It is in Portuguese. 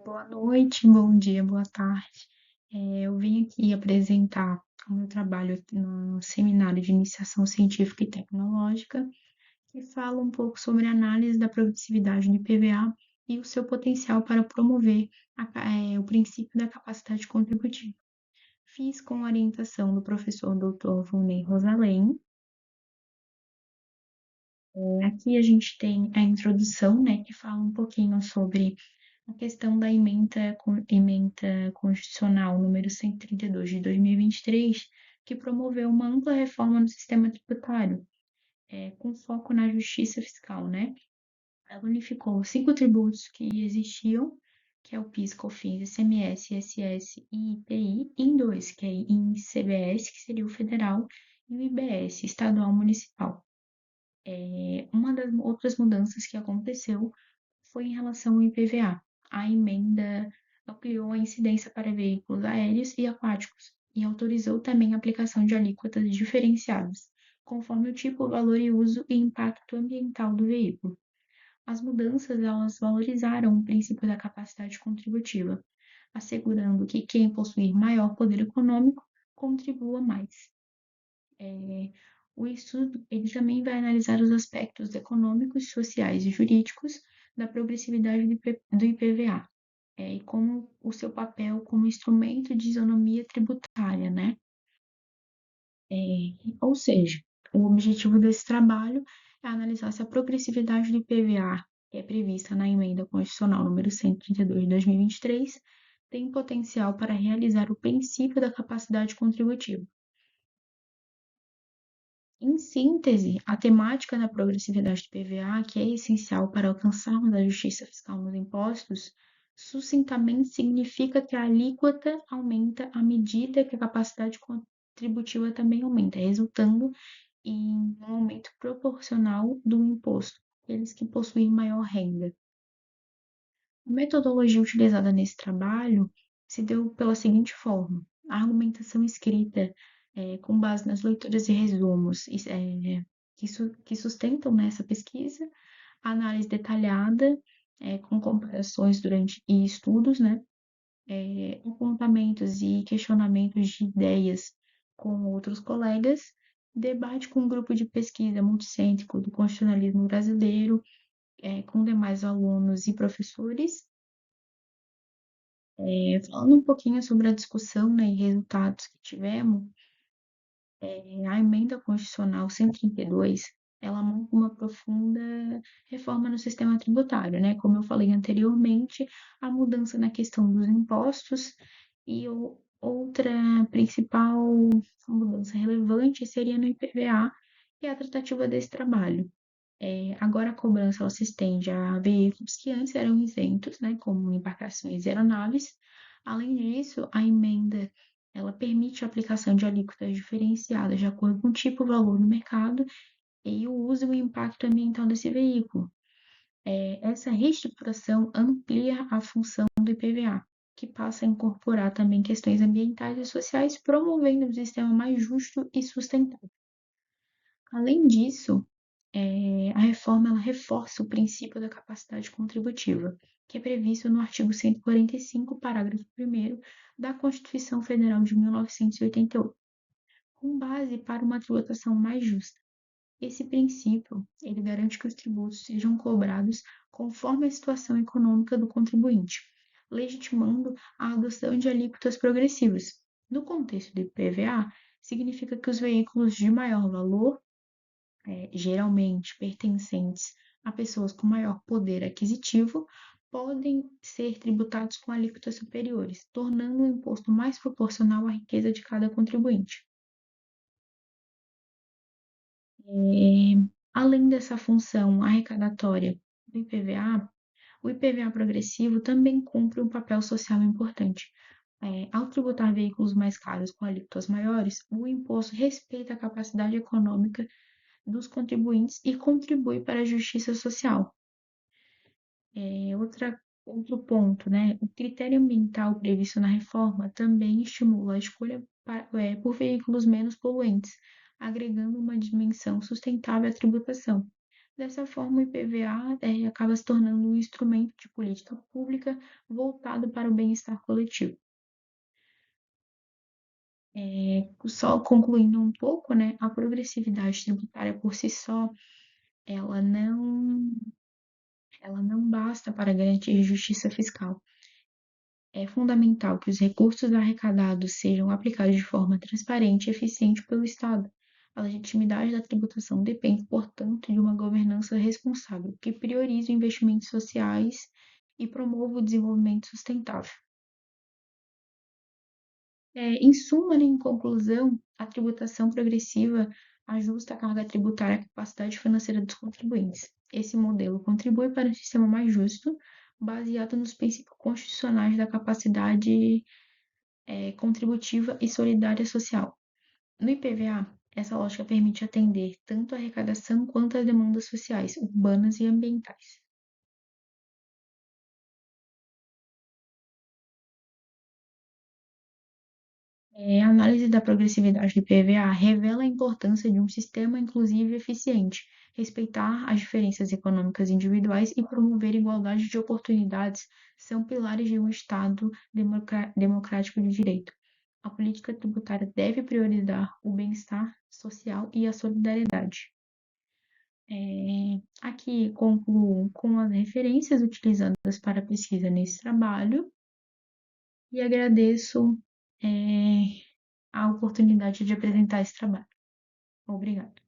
Boa noite, bom dia, boa tarde. Eu vim aqui apresentar o meu trabalho no Seminário de Iniciação Científica e Tecnológica, que fala um pouco sobre a análise da produtividade do IPVA e o seu potencial para promover o princípio da capacidade contributiva. Fiz com a orientação do professor Dr. Volney Rosalém. Aqui a gente tem a introdução, né, que fala um pouquinho sobre a questão da emenda constitucional número 132 de 2023, que promoveu uma ampla reforma no sistema tributário, com foco na justiça fiscal, né? Ela unificou os 5 tributos que existiam, que é o PIS, COFINS, ICMS, ISS e IPI, em dois, que é em CBS, que seria o federal, e o IBS, estadual municipal. Uma das outras mudanças que aconteceu foi em relação ao IPVA. A emenda ampliou a incidência para veículos aéreos e aquáticos e autorizou também a aplicação de alíquotas diferenciadas, conforme o tipo, valor e uso e impacto ambiental do veículo. As mudanças elas valorizaram o princípio da capacidade contributiva, assegurando que quem possuir maior poder econômico contribua mais. O estudo ele também vai analisar os aspectos econômicos, sociais e jurídicos da progressividade do IPVA, e como o seu papel como instrumento de isonomia tributária, né? Ou seja, o objetivo desse trabalho é analisar se a progressividade do IPVA, que é prevista na emenda constitucional número 132 de 2023, tem potencial para realizar o princípio da capacidade contributiva. Em síntese, a temática da progressividade do IPVA, que é essencial para alcançarmos a justiça fiscal nos impostos, sucintamente significa que a alíquota aumenta à medida que a capacidade contributiva também aumenta, resultando em um aumento proporcional do imposto, aqueles que possuem maior renda. A metodologia utilizada nesse trabalho se deu pela seguinte forma: a argumentação escrita, com base nas leituras e resumos que sustentam nessa pesquisa, a análise detalhada, com comparações e estudos, né, apontamentos e questionamentos de ideias com outros colegas, debate com um grupo de pesquisa multicêntrico do constitucionalismo brasileiro, com demais alunos e professores. Falando um pouquinho sobre a discussão, né, e resultados que tivemos, a emenda constitucional 132, ela marca uma profunda reforma no sistema tributário, né? Como eu falei anteriormente, a mudança na questão dos impostos e outra principal mudança relevante seria no IPVA, que é a tratativa desse trabalho. Agora a cobrança ela se estende a veículos que antes eram isentos, né, como embarcações e aeronaves. Além disso, a emenda ela permite a aplicação de alíquotas diferenciadas de acordo com o tipo e valor no mercado e o uso e o impacto ambiental desse veículo. Essa reestruturação amplia a função do IPVA, que passa a incorporar também questões ambientais e sociais, promovendo um sistema mais justo e sustentável. Além disso, a reforma ela reforça o princípio da capacidade contributiva, que é previsto no artigo 145, parágrafo 1º da Constituição Federal de 1988, com base para uma tributação mais justa. Esse princípio, ele garante que os tributos sejam cobrados conforme a situação econômica do contribuinte, legitimando a adoção de alíquotas progressivas. No contexto do IPVA, significa que os veículos de maior valor geralmente pertencentes a pessoas com maior poder aquisitivo, podem ser tributados com alíquotas superiores, tornando o imposto mais proporcional à riqueza de cada contribuinte. Além dessa função arrecadatória do IPVA, o IPVA progressivo também cumpre um papel social importante. Ao tributar veículos mais caros com alíquotas maiores, o imposto respeita a capacidade econômica dos contribuintes e contribui para a justiça social. Outro ponto, né? O critério ambiental previsto na reforma também estimula a escolha por veículos menos poluentes, agregando uma dimensão sustentável à tributação. Dessa forma, o IPVA acaba se tornando um instrumento de política pública voltado para o bem-estar coletivo. Só concluindo um pouco, né, a progressividade tributária por si só, ela não, ela não basta para garantir justiça fiscal. É fundamental que os recursos arrecadados sejam aplicados de forma transparente e eficiente pelo Estado. A legitimidade da tributação depende, portanto, de uma governança responsável, que priorize investimentos sociais e promova o desenvolvimento sustentável. Em suma, né, em conclusão, a tributação progressiva ajusta a carga tributária à capacidade financeira dos contribuintes. Esse modelo contribui para um sistema mais justo, baseado nos princípios constitucionais da capacidade contributiva e solidária social. No IPVA, essa lógica permite atender tanto a arrecadação quanto as demandas sociais, urbanas e ambientais. A análise da progressividade do IPVA revela a importância de um sistema inclusivo e eficiente, respeitar as diferenças econômicas individuais e promover igualdade de oportunidades são pilares de um Estado democrático de direito. A política tributária deve priorizar o bem-estar social e a solidariedade. Aqui concluo com as referências utilizadas para a pesquisa nesse trabalho e agradeço, a oportunidade de apresentar esse trabalho. Obrigada.